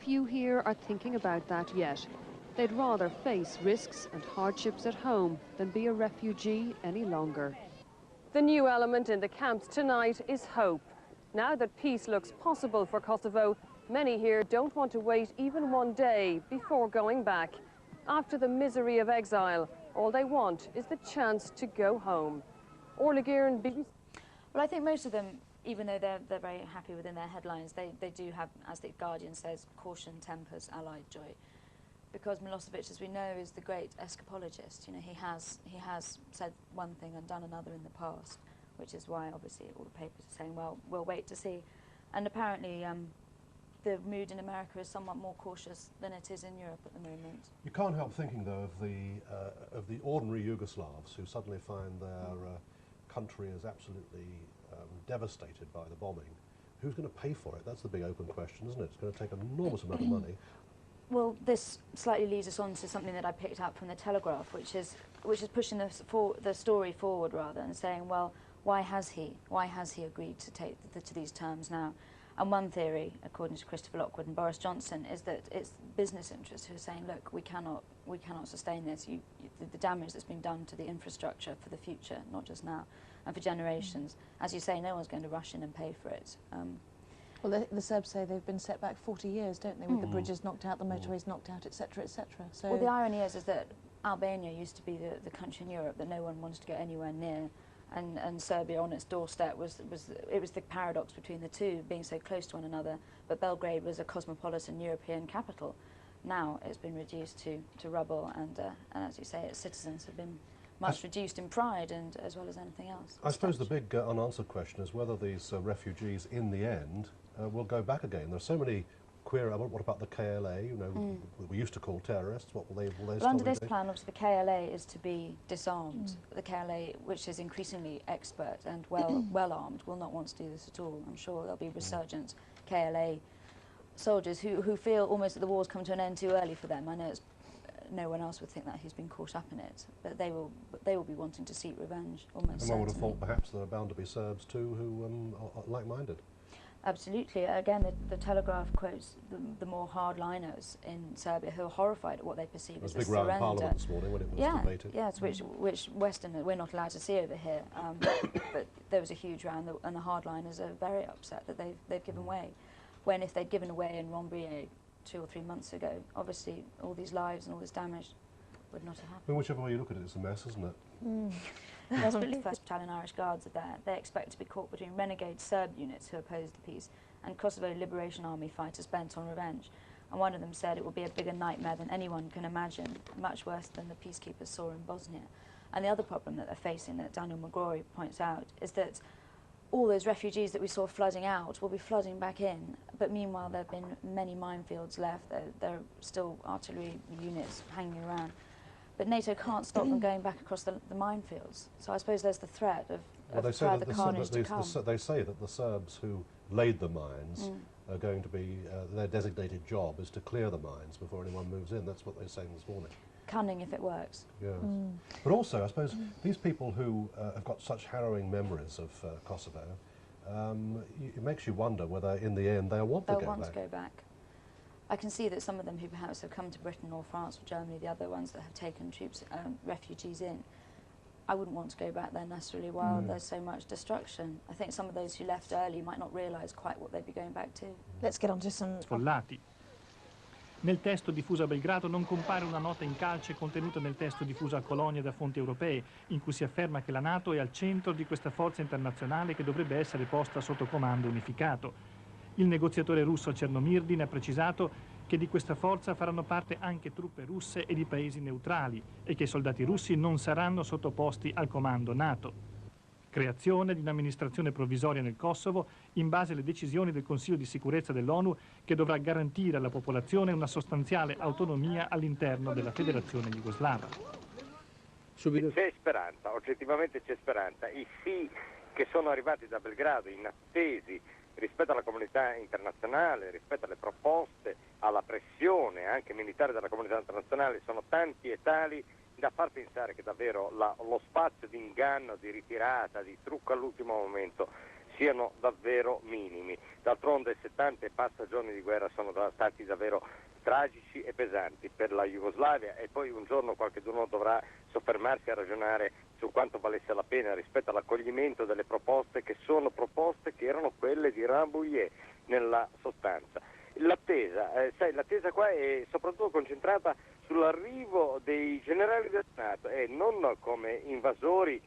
few here are thinking about that yet. They'd rather face risks and hardships at home than be a refugee any longer. The new element in the camps tonight is hope. Now that peace looks possible for Kosovo, many here don't want to wait even one day before going back. After the misery of exile, all they want is the chance to go home. Orla Guerin, BBC. Well, I think most of them, even though they're very happy within their headlines, they do have, as the Guardian says, caution tempers allied joy. Because Milosevic, as we know, is the great escapologist. You know, he has said one thing and done another in the past, which is why, obviously, all the papers are saying, well, we'll wait to see. And apparently, the mood in America is somewhat more cautious than it is in Europe at the moment. You can't help thinking, though, of the ordinary Yugoslavs who suddenly find their country is absolutely devastated by the bombing. Who's going to pay for it? That's the big open question, isn't it? It's going to take an enormous amount of money. Well, this slightly leads us on to something that I picked up from the Telegraph, which is pushing the story forward rather, and saying, well, why has he agreed to take to these terms now? And one theory, according to Christopher Lockwood and Boris Johnson, is that it's business interests who are saying, look, we cannot sustain this. The damage that's been done to the infrastructure for the future, not just now, and for generations. As you say, no one's going to rush in and pay for it. Well, the Serbs say they've been set back 40 years, don't they, with the bridges knocked out, the motorways knocked out, etc., etc. So, well, the irony is that Albania used to be the country in Europe that no one wanted to go anywhere near, and Serbia on its doorstep was the paradox between the two, being so close to one another. But Belgrade was a cosmopolitan European capital. Now it's been reduced to rubble, and as you say, its citizens have been much reduced in pride and as well as anything else. I suppose the big unanswered question is whether these refugees, in the end, will go back again. There are so many queer. What about the KLA? You know, we used to call terrorists. What will they? Well, under this plan, obviously, the KLA is to be disarmed. The KLA, which is increasingly expert and well armed, will not want to do this at all. I'm sure there'll be resurgent KLA soldiers who feel almost that the war's come to an end too early for them. I know no one else would think that, who's been caught up in it, but they will be wanting to seek revenge almost. And one would have thought perhaps there are bound to be Serbs too who are like-minded. Absolutely. Again, the Telegraph quotes the more hardliners in Serbia who are horrified at what they perceive as a big round surrender. Parliament this morning when it was debated. Yes, which Western we're not allowed to see over here. But there was a huge round, and the hardliners are very upset that they've given way. When if they'd given away in Rambouillet 2 or 3 months ago, obviously all these lives and all this damage would not have happened. I mean, whichever way you look at it, it's a mess, isn't it? Yes, but the 1st Battalion Irish Guards are there. They expect to be caught between renegade Serb units who oppose the peace and Kosovo Liberation Army fighters bent on revenge. And one of them said it will be a bigger nightmare than anyone can imagine, much worse than the peacekeepers saw in Bosnia. And the other problem that they're facing, that Daniel McGrory points out, is that all those refugees that we saw flooding out will be flooding back in, but meanwhile there have been many minefields left. There are still artillery units hanging around. But NATO can't stop them going back across the minefields. So I suppose there's the threat of further carnage to come. They say that the Serbs who laid the mines are going to be, their designated job is to clear the mines before anyone moves in. That's what they're saying this morning. Cunning if it works. Yeah. But also, I suppose, these people who have got such harrowing memories of Kosovo, it makes you wonder whether in the end they'll want to go back. I can see that some of them who perhaps have come to Britain or France or Germany, the other ones that have taken troops, refugees in, I wouldn't want to go back there necessarily while there's so much destruction. I think some of those who left early might not realise quite what they'd be going back to. Let's get on to some... Sfollati. Nel testo diffuso a Belgrado non compare una nota in calce contenuta nel testo diffuso a Colonia da fonti europee, in cui si afferma che la NATO è al centro di questa forza internazionale che dovrebbe essere posta sotto comando unificato. Il negoziatore russo Chernomyrdin ha precisato che di questa forza faranno parte anche truppe russe e di paesi neutrali e che i soldati russi non saranno sottoposti al comando NATO. Creazione di un'amministrazione provvisoria nel Kosovo in base alle decisioni del Consiglio di sicurezza dell'ONU che dovrà garantire alla popolazione una sostanziale autonomia all'interno della Federazione Jugoslava. C'è speranza, oggettivamente c'è speranza. I sì che sono arrivati da Belgrado inattesi rispetto alla comunità internazionale, rispetto alle proposte, alla pressione anche militare della comunità internazionale sono tanti e tali da far pensare che davvero lo spazio di inganno, di ritirata, di trucco all'ultimo momento siano davvero minimi. D'altronde 70 e passa giorni di guerra sono stati davvero tragici e pesanti per la Jugoslavia, e poi un giorno qualcuno dovrà soffermarsi a ragionare su quanto valesse la pena rispetto all'accoglimento delle proposte che sono proposte che erano quelle di Rambouillet nella sostanza. L'attesa qua è soprattutto concentrata sull'arrivo dei generali del Nato, e non come invasori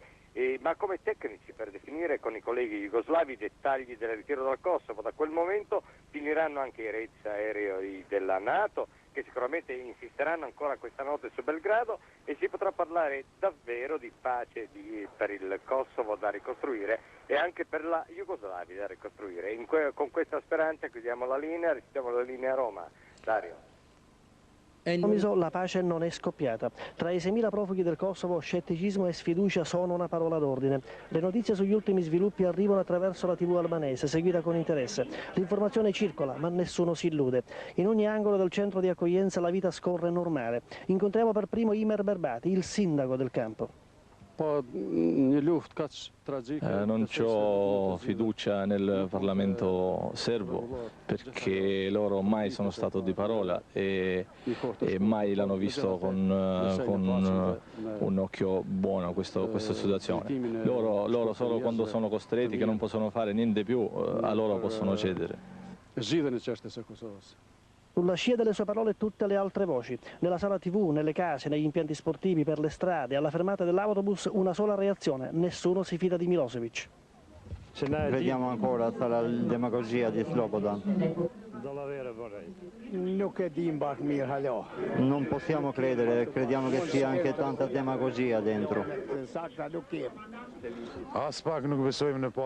ma come tecnici per definire con i colleghi jugoslavi i dettagli del ritiro dal Kosovo. Da quel momento finiranno anche i razzi aerei della Nato, che sicuramente insisteranno ancora questa notte su Belgrado, e si potrà parlare davvero di pace per il Kosovo da ricostruire e anche per la Jugoslavia da ricostruire. Con questa speranza chiudiamo la linea, restiamo la linea a Roma. Dario. La pace non è scoppiata. Tra i 6.000 profughi del Kosovo, scetticismo e sfiducia sono una parola d'ordine. Le notizie sugli ultimi sviluppi arrivano attraverso la TV albanese, seguita con interesse. L'informazione circola, ma nessuno si illude. In ogni angolo del centro di accoglienza la vita scorre normale. Incontriamo per primo Imer Berbati, il sindaco del campo. Non ho fiducia nel Parlamento serbo, perché loro mai sono stati di parola e mai l'hanno visto con un occhio buono questa situazione. Loro solo quando sono costretti, che non possono fare niente più, a loro possono cedere. Sulla scia delle sue parole tutte le altre voci. Nella sala TV, nelle case, negli impianti sportivi, per le strade, alla fermata dell'autobus, una sola reazione: nessuno si fida di Milosevic. Crediamo ancora alla demagogia di Slobodan. Non possiamo credere, crediamo che sia anche tanta demagogia dentro.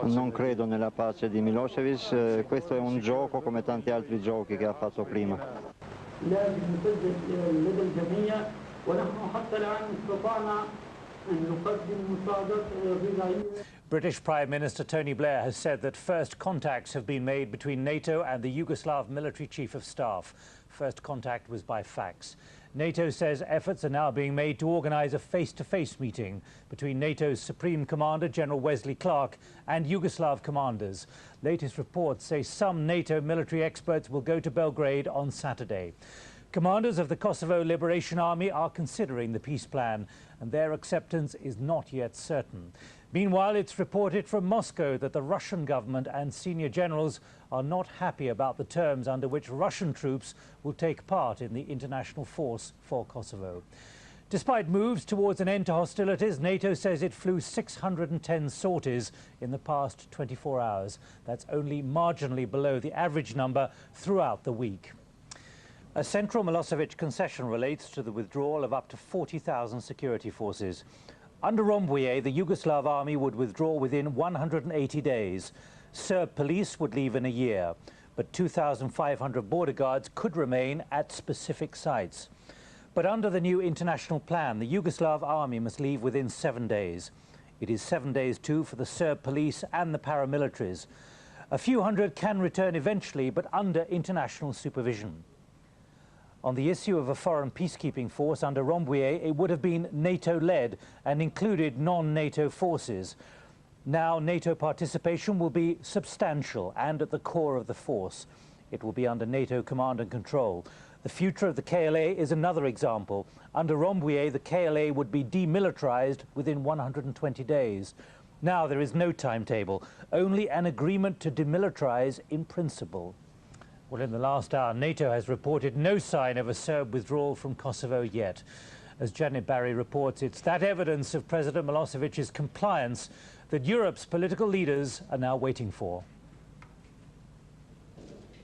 Non credo nella pace di Milosevic, questo è un gioco come tanti altri giochi che ha fatto prima. British Prime Minister Tony Blair has said that first contacts have been made between NATO and the Yugoslav military chief of staff. First contact was by fax. NATO says efforts are now being made to organise a face-to-face meeting between NATO's Supreme Commander General Wesley Clark and Yugoslav commanders. Latest reports say some NATO military experts will go to Belgrade on Saturday. Commanders of the Kosovo Liberation Army are considering the peace plan, and their acceptance is not yet certain. Meanwhile, it's reported from Moscow that the Russian government and senior generals are not happy about the terms under which Russian troops will take part in the international force for Kosovo. Despite moves towards an end to hostilities, NATO says it flew 610 sorties in the past 24 hours. That's only marginally below the average number throughout the week. A central Milosevic concession relates to the withdrawal of up to 40,000 security forces. Under Rambouillet, the Yugoslav army would withdraw within 180 days. Serb police would leave in a year, but 2,500 border guards could remain at specific sites. But under the new international plan, the Yugoslav army must leave within 7 days. It is 7 days too for the Serb police and the paramilitaries. A few hundred can return eventually, but under international supervision. On the issue of a foreign peacekeeping force under Rambouillet, it would have been NATO-led and included non-NATO forces. Now NATO participation will be substantial and at the core of the force. It will be under NATO command and control. The future of the KLA is another example. Under Rambouillet, the KLA would be demilitarized within 120 days. Now there is no timetable, only an agreement to demilitarize in principle. Well, in the last hour, NATO has reported no sign of a Serb withdrawal from Kosovo yet. As Janet Barry reports, it's that evidence of President Milosevic's compliance that Europe's political leaders are now waiting for.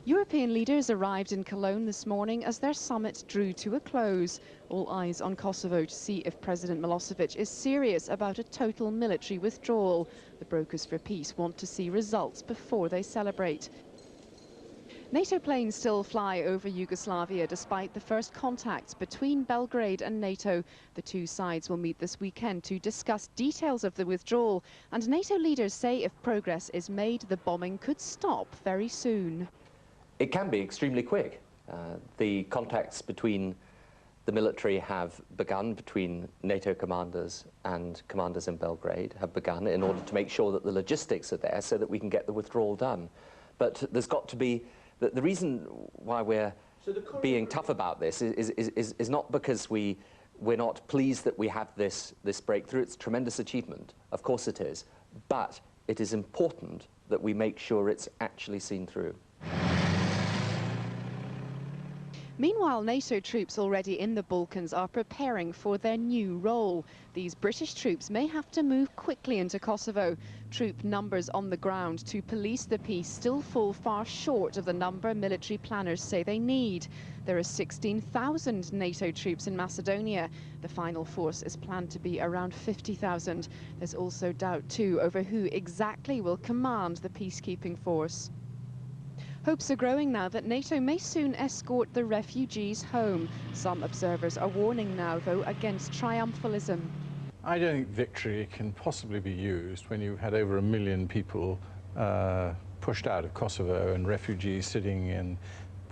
European leaders arrived in Cologne this morning as their summit drew to a close. All eyes on Kosovo to see if President Milosevic is serious about a total military withdrawal. The brokers for peace want to see results before they celebrate. NATO planes still fly over Yugoslavia despite the first contacts between Belgrade and NATO. The two sides will meet this weekend to discuss details of the withdrawal, and NATO leaders say if progress is made, the bombing could stop very soon. It can be extremely quick. The contacts between The military have begun between NATO commanders and commanders in Belgrade, have begun in order to make sure that the logistics are there so that we can get the withdrawal done. But there's got to be, the reason why we're being tough about this is not because we're not pleased that we have this breakthrough. It's a tremendous achievement, of course it is, but it is important that we make sure it's actually seen through. Meanwhile, NATO troops already in the Balkans are preparing for their new role. These British troops may have to move quickly into Kosovo. Troop numbers on the ground to police the peace still fall far short of the number military planners say they need. There are 16,000 NATO troops in Macedonia. The final force is planned to be around 50,000. There's also doubt, too, over who exactly will command the peacekeeping force. Hopes are growing now that NATO may soon escort the refugees home. Some observers are warning now, though, against triumphalism. I don't think victory can possibly be used when you've had over 1 million people pushed out of Kosovo and refugees sitting in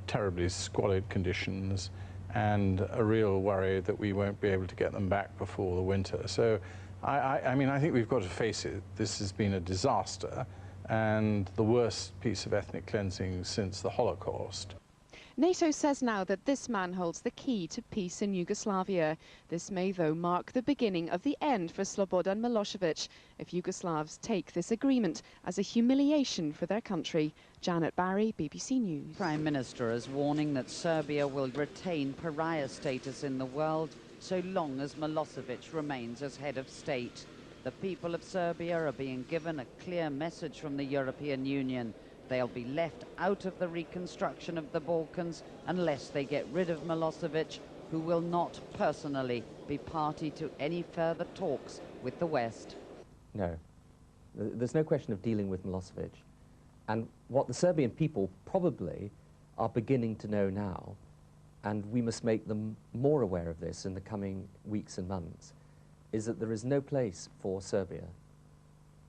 terribly squalid conditions and a real worry that we won't be able to get them back before the winter. So, I mean, I think we've got to face it. This has been a disaster and the worst piece of ethnic cleansing since the Holocaust. NATO says now that this man holds the key to peace in Yugoslavia. This may, though, mark the beginning of the end for Slobodan Milosevic if Yugoslavs take this agreement as a humiliation for their country. Janet Barry, BBC News. Prime Minister is warning that Serbia will retain pariah status in the world so long as Milosevic remains as head of state. The people of Serbia are being given a clear message from the European Union. They'll be left out of the reconstruction of the Balkans unless they get rid of Milosevic, who will not personally be party to any further talks with the West. No. There's no question of dealing with Milosevic. And what the Serbian people probably are beginning to know now, and we must make them more aware of this in the coming weeks and months, is that there is no place for Serbia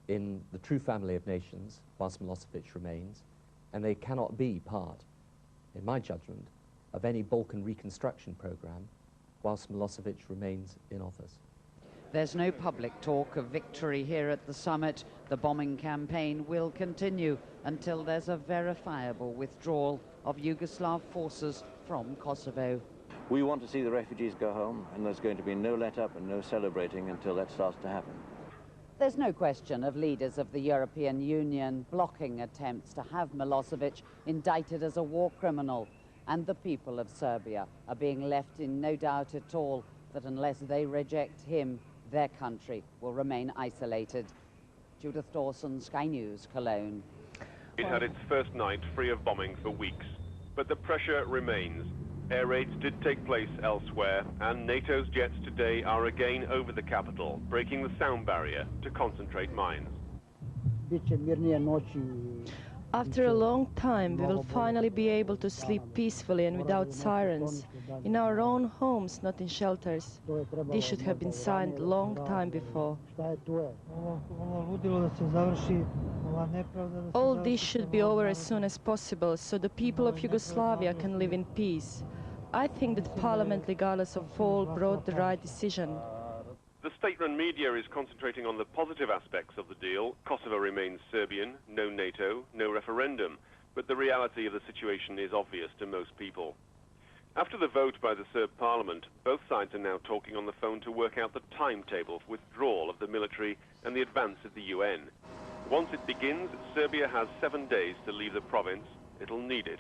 in the true family of nations whilst Milosevic remains, and they cannot be part, in my judgment, of any Balkan reconstruction program whilst Milosevic remains in office. There's no public talk of victory here at the summit. The bombing campaign will continue until there's a verifiable withdrawal of Yugoslav forces from Kosovo. We want to see the refugees go home, and there's going to be no let-up and no celebrating until that starts to happen. There's no question of leaders of the European Union blocking attempts to have Milosevic indicted as a war criminal, and the people of Serbia are being left in no doubt at all that unless they reject him, their country will remain isolated. Judith Dawson, Sky News, Cologne. It had its first night free of bombing for weeks, but the pressure remains. Air raids did take place elsewhere, and NATO's jets today are again over the capital, breaking the sound barrier to concentrate mines. After a long time, we will finally be able to sleep peacefully and without sirens, in our own homes, not in shelters. This should have been signed a long time before. All this should be over as soon as possible, so the people of Yugoslavia can live in peace. I think that Parliament, regardless of all, brought the right decision. The state-run media is concentrating on the positive aspects of the deal. Kosovo remains Serbian, no NATO, no referendum, but the reality of the situation is obvious to most people. After the vote by the Serb parliament, both sides are now talking on the phone to work out the timetable for withdrawal of the military and the advance of the UN. Once it begins, Serbia has 7 days to leave the province. It'll need it.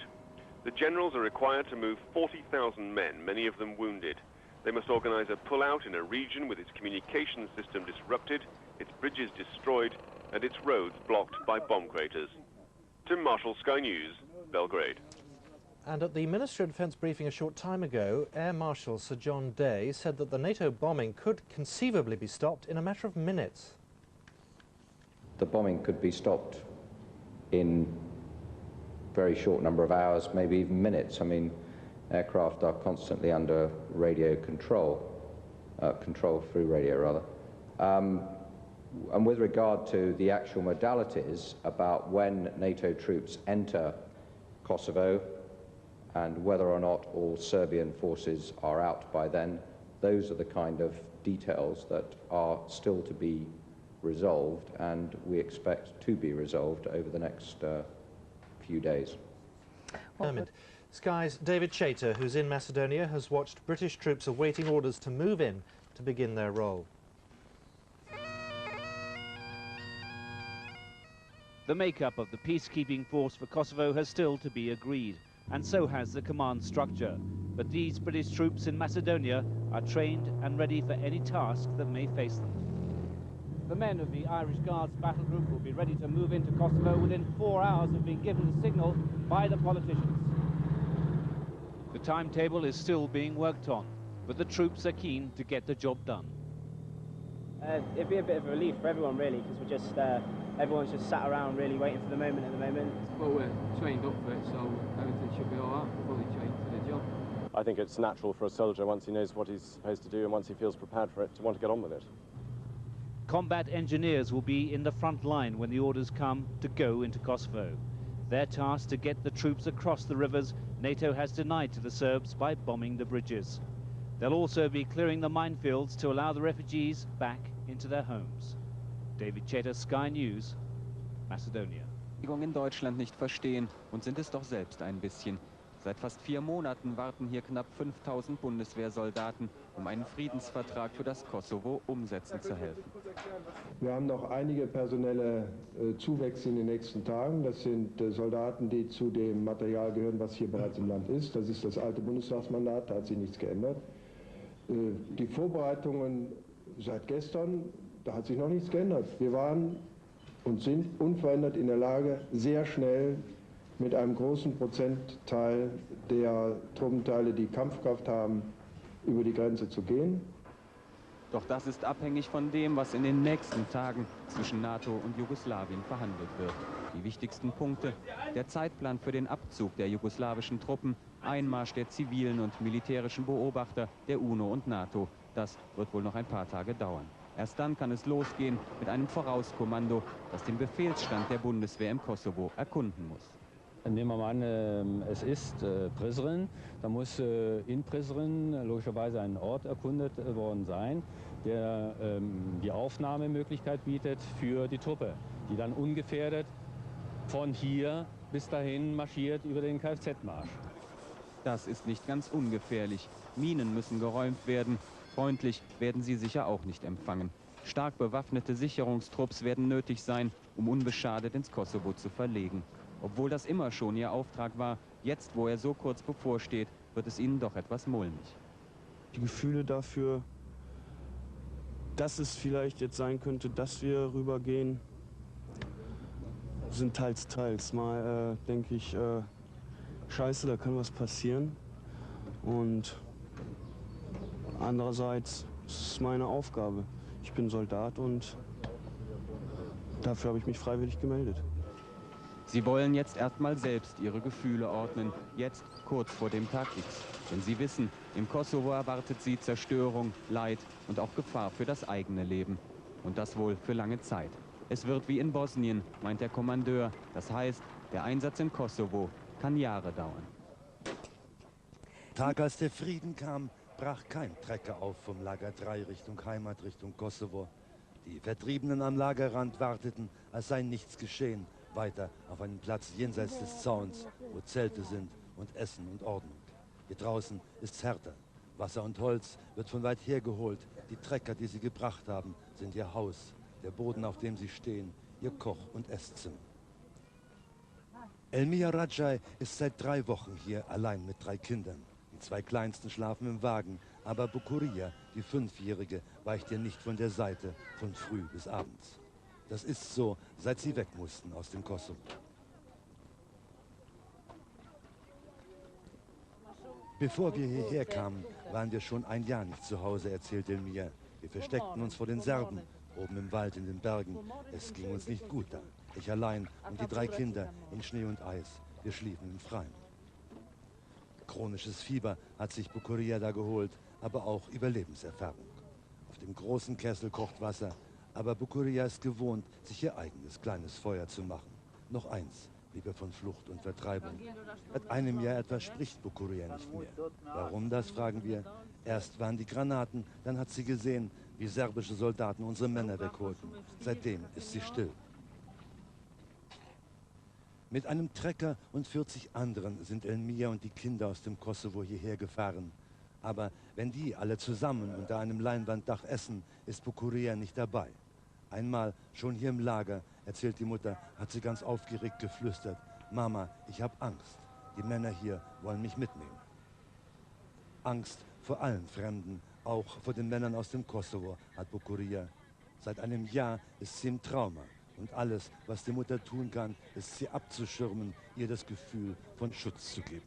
The generals are required to move 40,000 men, many of them wounded. They must organize a pullout in a region with its communication system disrupted, its bridges destroyed, and its roads blocked by bomb craters. Tim Marshall, Sky News, Belgrade. And at the Ministry of Defence briefing a short time ago, Air Marshal Sir John Day said that the NATO bombing could conceivably be stopped in a matter of minutes. The bombing could be stopped in a very short number of hours, maybe even minutes. I mean, aircraft are constantly under radio control through radio rather. And with regard to the actual modalities about when NATO troops enter Kosovo, and whether or not all Serbian forces are out by then, those are the kind of details that are still to be resolved, and we expect to be resolved over the next few days. Sky's David Chater, who's in Macedonia, has watched British troops awaiting orders to move in to begin their role. The makeup of the peacekeeping force for Kosovo has still to be agreed, and so has the command structure. But these British troops in Macedonia are trained and ready for any task that may face them. The men of the Irish Guards battle group will be ready to move into Kosovo within 4 hours of being given the signal by the politicians. The timetable is still being worked on, but the troops are keen to get the job done. It'd be a bit of a relief for everyone, really, because we're just everyone's just sat around really waiting for the moment at the moment. Well, we're trained up for it, so everything should be all right. We're fully trained for the job. I think it's natural for a soldier, once he knows what he's supposed to do and once he feels prepared for it, to want to get on with it. Combat engineers will be in the front line when the orders come to go into Kosovo. Their task to get the troops across the rivers NATO has denied to the Serbs by bombing the bridges. They'll also be clearing the minefields to allow the refugees back into their homes. David Chater, Sky News, Macedonia. In Deutschland nicht verstehen und sind es doch selbst ein bisschen. Seit fast 4 Monaten warten hier knapp 5000 Bundeswehrsoldaten, einen Friedensvertrag für das Kosovo umsetzen zu helfen. Wir haben noch einige personelle Zuwächse in den nächsten Tagen. Das sind Soldaten, die zu dem Material gehören, was hier bereits im Land ist. Das ist das alte Bundestagsmandat, da hat sich nichts geändert. Die Vorbereitungen seit gestern, da hat sich noch nichts geändert. Wir waren und sind unverändert in der Lage, sehr schnell mit einem großen Prozentteil der Truppenteile, die Kampfkraft haben, über die Grenze zu gehen. Doch das ist abhängig von dem, was in den nächsten Tagen zwischen NATO und Jugoslawien verhandelt wird. Die wichtigsten Punkte: der Zeitplan für den Abzug der jugoslawischen Truppen, Einmarsch der zivilen und militärischen Beobachter der UNO und NATO. Das wird wohl noch ein paar Tage dauern. Erst dann kann es losgehen mit einem Vorauskommando, das den Befehlsstand der Bundeswehr im Kosovo erkunden muss. Nehmen wir mal an, es ist Prizren, da muss in Prizren logischerweise ein Ort erkundet worden sein, der die Aufnahmemöglichkeit bietet für die Truppe, die dann ungefährdet von hier bis dahin marschiert über den Kfz-Marsch. Das ist nicht ganz ungefährlich. Minen müssen geräumt werden. Freundlich werden sie sicher auch nicht empfangen. Stark bewaffnete Sicherungstrupps werden nötig sein, um unbeschadet ins Kosovo zu verlegen. Obwohl das immer schon ihr Auftrag war, jetzt, wo er so kurz bevorsteht, wird es ihnen doch etwas mulmig. Die Gefühle dafür, dass es vielleicht jetzt sein könnte, dass wir rübergehen, sind teils. Mal denke ich, scheiße, da kann was passieren. Und andererseits ist es meine Aufgabe. Ich bin Soldat und dafür habe ich mich freiwillig gemeldet. Sie wollen jetzt erstmal selbst ihre Gefühle ordnen, jetzt kurz vor dem Tag X. Denn sie wissen, im Kosovo erwartet sie Zerstörung, Leid und auch Gefahr für das eigene Leben. Und das wohl für lange Zeit. Es wird wie in Bosnien, meint der Kommandeur. Das heißt, der Einsatz im Kosovo kann Jahre dauern. Tag, als der Frieden kam, brach kein Trecker auf vom Lager 3 Richtung Heimat, Richtung Kosovo. Die Vertriebenen am Lagerrand warteten, als sei nichts geschehen, weiter auf einem Platz jenseits des Zauns, wo Zelte sind und Essen und Ordnung. Hier draußen ist's härter. Wasser und Holz wird von weit her geholt. Die Trecker, die sie gebracht haben, sind ihr Haus, der Boden, auf dem sie stehen, ihr Koch- und Esszimmer. Elmia Rajai ist seit 3 Wochen hier allein mit 3 Kindern. Die 2 kleinsten schlafen im Wagen, aber Bukuria, die 5-Jährige, weicht ihr nicht von der Seite, von früh bis abends. Das ist so, seit sie weg mussten aus dem Kosovo. Bevor wir hierher kamen, waren wir schon ein Jahr nicht zu Hause, erzählt Elmia. Wir versteckten uns vor den Serben, oben im Wald in den Bergen. Es ging uns nicht gut da. Ich allein und die 3 Kinder in Schnee und Eis. Wir schliefen im Freien. Chronisches Fieber hat sich Bukuria da geholt, aber auch Überlebenserfahrung. Auf dem großen Kessel kocht Wasser, aber Bukuria ist gewohnt, sich ihr eigenes kleines Feuer zu machen. Noch eins, blieb er von Flucht und Vertreibung. Seit einem Jahr etwa spricht Bukuria nicht mehr. Warum das, fragen wir. Erst waren die Granaten, dann hat sie gesehen, wie serbische Soldaten unsere Männer wegholten. Seitdem ist sie still. Mit einem Trecker und 40 anderen sind Elmia und die Kinder aus dem Kosovo hierher gefahren. Aber wenn die alle zusammen unter einem Leinwanddach essen, ist Bukuria nicht dabei. Einmal, schon hier im Lager, erzählt die Mutter, hat sie ganz aufgeregt geflüstert: Mama, ich habe Angst. Die Männer hier wollen mich mitnehmen. Angst vor allen Fremden, auch vor den Männern aus dem Kosovo, hat Bukuria. Seit einem Jahr ist sie im Trauma. Und alles, was die Mutter tun kann, ist sie abzuschirmen, ihr das Gefühl von Schutz zu geben.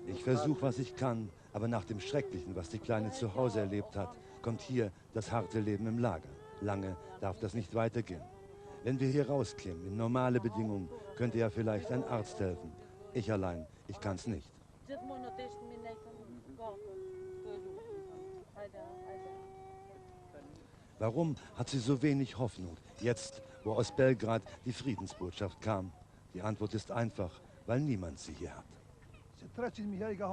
Ich versuche, was ich kann, aber nach dem Schrecklichen, was die Kleine zu Hause erlebt hat, kommt hier das harte Leben im Lager. Lange darf das nicht weitergehen. Wenn wir hier rauskämen, in normale Bedingungen, könnte ja vielleicht ein Arzt helfen. Ich allein, ich kann's nicht. Warum hat sie so wenig Hoffnung, jetzt, wo aus Belgrad die Friedensbotschaft kam? Die Antwort ist einfach, weil niemand sie hier hat.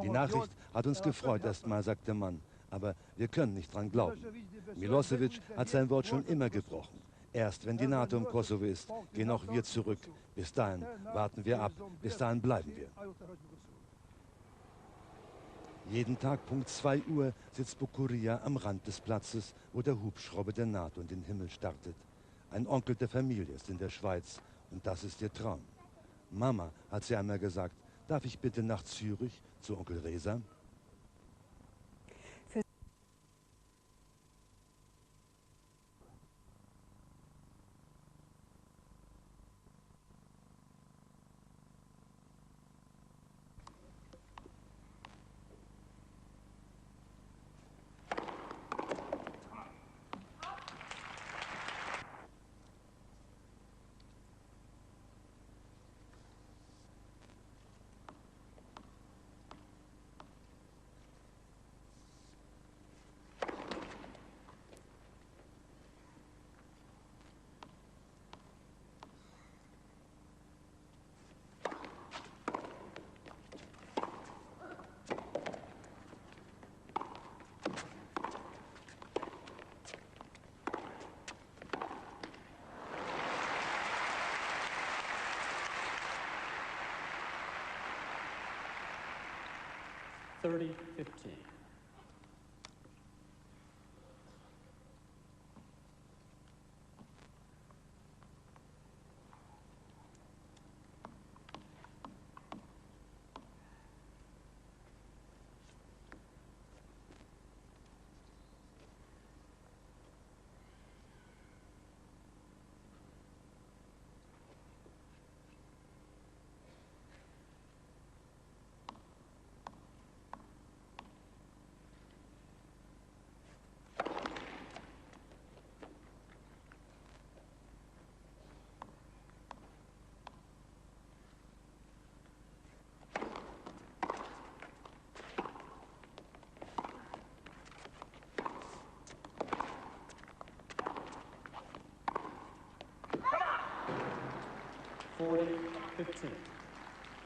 Die Nachricht hat uns gefreut erstmal, sagt der Mann, aber wir können nicht dran glauben. Milosevic hat sein Wort schon immer gebrochen. Erst wenn die NATO im Kosovo ist, gehen auch wir zurück. Bis dahin warten wir ab, bis dahin bleiben wir. Jeden Tag Punkt 2 Uhr sitzt Bukuria am Rand des Platzes, wo der Hubschrauber der NATO in den Himmel startet. Ein Onkel der Familie ist in der Schweiz und das ist ihr Traum. Mama, hat sie einmal gesagt, darf ich bitte nach Zürich zu Onkel Reza?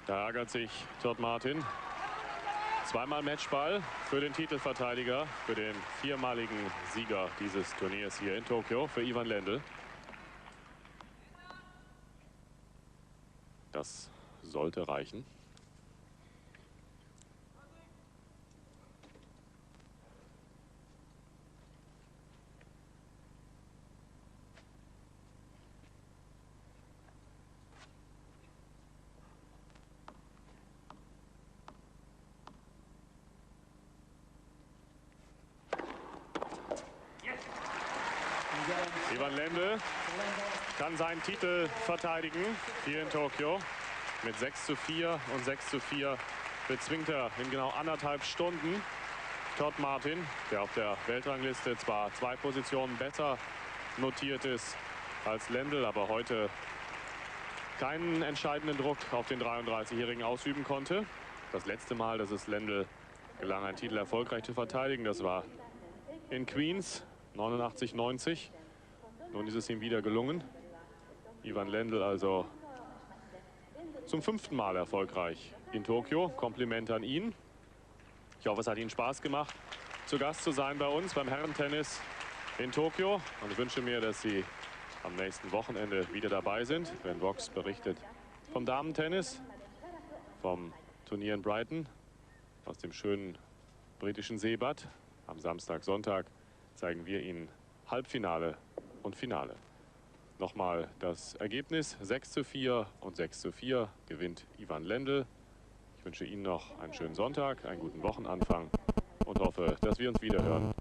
Da ärgert sich Todd Martin. Zweimal Matchball für den Titelverteidiger, für den viermaligen Sieger dieses Turniers hier in Tokio, für Ivan Lendl. Das sollte reichen. Ivan Lendl kann seinen Titel verteidigen hier in Tokio. Mit 6:4 und 6:4 bezwingt er in genau 1,5 Stunden Todd Martin, der auf der Weltrangliste zwar 2 Positionen besser notiert ist als Lendl, aber heute keinen entscheidenden Druck auf den 33-Jährigen ausüben konnte. Das letzte Mal, dass es Lendl gelang ein Titel erfolgreich zu verteidigen. Das war in Queens 89-90. Nun ist es ihm wieder gelungen. Ivan Lendl also zum 5. Mal erfolgreich in Tokio. Kompliment an ihn. Ich hoffe, es hat Ihnen Spaß gemacht, zu Gast zu sein bei uns beim Herrentennis in Tokio. Und ich wünsche mir, dass Sie am nächsten Wochenende wieder dabei sind, wenn Vox berichtet vom Damentennis, vom Turnier in Brighton, aus dem schönen britischen Seebad. Am Samstag, Sonntag zeigen wir Ihnen Halbfinale und Finale. Nochmal das Ergebnis: 6:4 und 6:4 gewinnt Ivan Lendl. Ich wünsche Ihnen noch einen schönen Sonntag, einen guten Wochenanfang und hoffe, dass wir uns wieder hören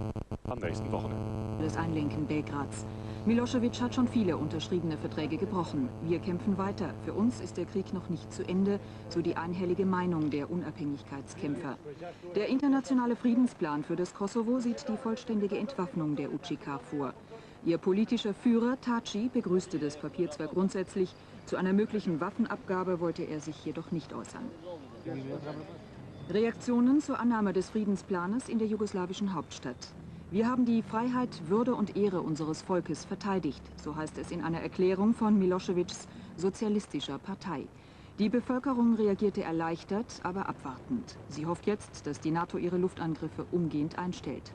am nächsten Wochenende. Das Einlenken Belgrads. Milosevic hat schon viele unterschriebene Verträge gebrochen. Wir kämpfen weiter. Für uns ist der Krieg noch nicht zu Ende, so die einhellige Meinung der Unabhängigkeitskämpfer. Der internationale Friedensplan für das Kosovo sieht die vollständige Entwaffnung der UÇK vor. Ihr politischer Führer Taci begrüßte das Papier zwar grundsätzlich, zu einer möglichen Waffenabgabe wollte er sich jedoch nicht äußern. Reaktionen zur Annahme des Friedensplanes in der jugoslawischen Hauptstadt. Wir haben die Freiheit, Würde und Ehre unseres Volkes verteidigt, so heißt es in einer Erklärung von Milosevics sozialistischer Partei. Die Bevölkerung reagierte erleichtert, aber abwartend. Sie hofft jetzt, dass die NATO ihre Luftangriffe umgehend einstellt.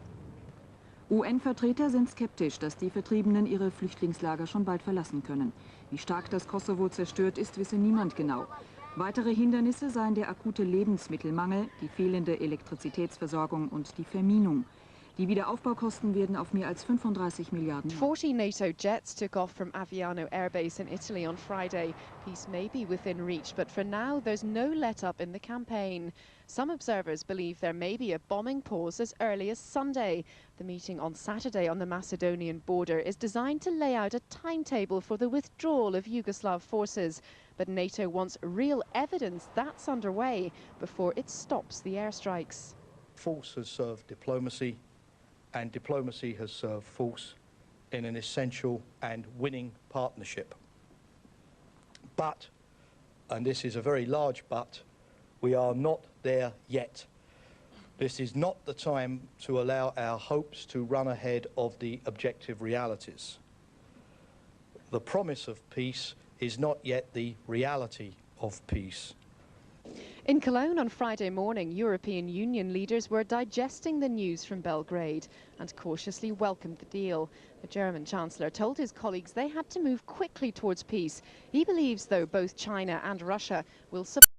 UN-Vertreter sind skeptisch, dass die Vertriebenen ihre Flüchtlingslager schon bald verlassen können. Wie stark das Kosovo zerstört ist, wisse niemand genau. Weitere Hindernisse seien der akute Lebensmittelmangel, die fehlende Elektrizitätsversorgung und die Verminung. Die Wiederaufbaukosten werden auf mehr als 35 Milliarden. 40 NATO jets took off from Aviano Air Base in Italy on Friday. Peace may be within reach, but for now there's no let-up in the campaign. Some observers believe there may be a bombing pause as early as Sunday. The meeting on Saturday on the Macedonian border is designed to lay out a timetable for the withdrawal of Yugoslav forces. But NATO wants real evidence that's underway before it stops the airstrikes. Force has served diplomacy, and diplomacy has served force in an essential and winning partnership. But, and this is a very large but, we are not there yet. This is not the time to allow our hopes to run ahead of the objective realities. The promise of peace is not yet the reality of peace. In Cologne on Friday morning, European Union leaders were digesting the news from Belgrade and cautiously welcomed the deal. The German Chancellor told his colleagues they had to move quickly towards peace. He believes, though, both China and Russia will support